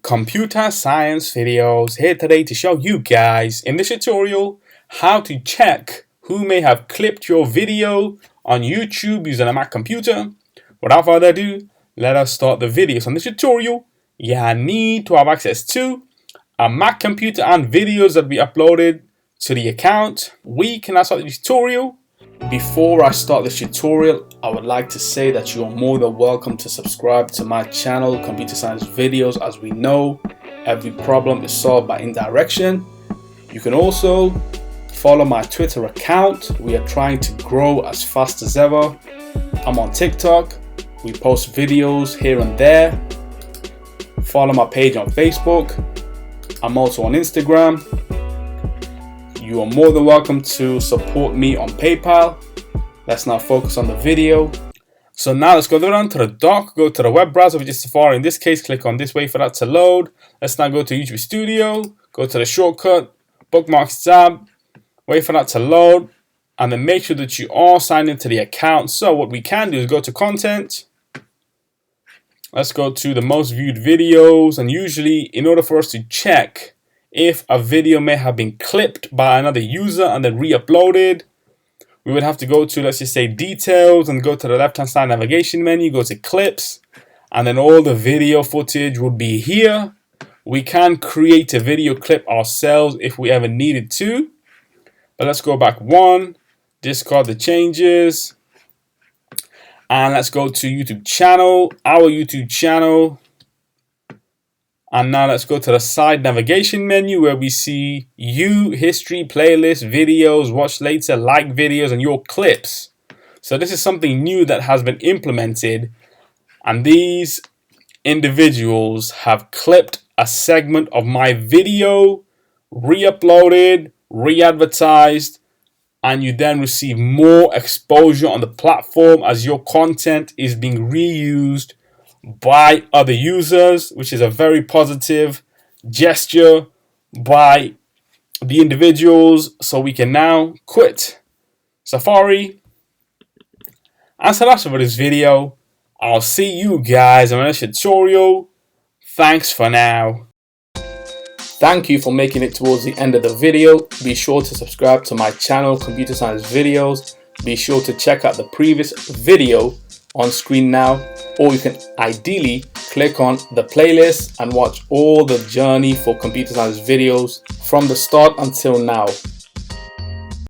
Computer Science Videos here today to show you guys in this tutorial how to check who may have clipped your video on YouTube using a Mac computer. Without further ado, let us start the video. So in this tutorial, you need to have access to a Mac computer and videos that we uploaded to the account. We can now start the tutorial. Before I start this tutorial, I would like to say that you are more than welcome to subscribe to my channel, Computer Science Videos. As we know, every problem is solved by indirection. You can also follow my Twitter account. We are trying to grow as fast as ever. I'm on TikTok. We post videos here and there. Follow my page on Facebook. I'm also on Instagram. You are more than welcome to support me on PayPal. Let's now focus on the video. So now let's go down to the dock, go to the web browser, which is Safari. In this case, click on this, wait for that to load. Let's now go to YouTube Studio, go to the shortcut, bookmarks tab, wait for that to load, and then make sure that you are signed into the account. So what we can do is go to content. Let's go to the most viewed videos, and usually in order for us to check if a video may have been clipped by another user and then re-uploaded, we would have to go to, let's just say, details, and go to the left hand side navigation menu, go to clips, and then all the video footage would be here. We can create a video clip ourselves if we ever needed to, but let's go back one, discard the changes, and let's go to YouTube channel, our YouTube channel. And now let's go to the side navigation menu where we see history, playlist, videos, watch later, like videos, and your clips. So this is something new that has been implemented, and these individuals have clipped a segment of my video, re-uploaded, re-advertised, and you then receive more exposure on the platform as your content is being reused by other users, which is a very positive gesture by the individuals. So we can now quit Safari. And so that's it for this video. I'll see you guys in the next tutorial. Thanks for now. Thank you for making it towards the end of the video. Be sure to subscribe to my channel, Computer Science Videos. Be sure to check out the previous video on screen now, or you can ideally click on the playlist and watch all the journey for Computer Science Videos from the start until now.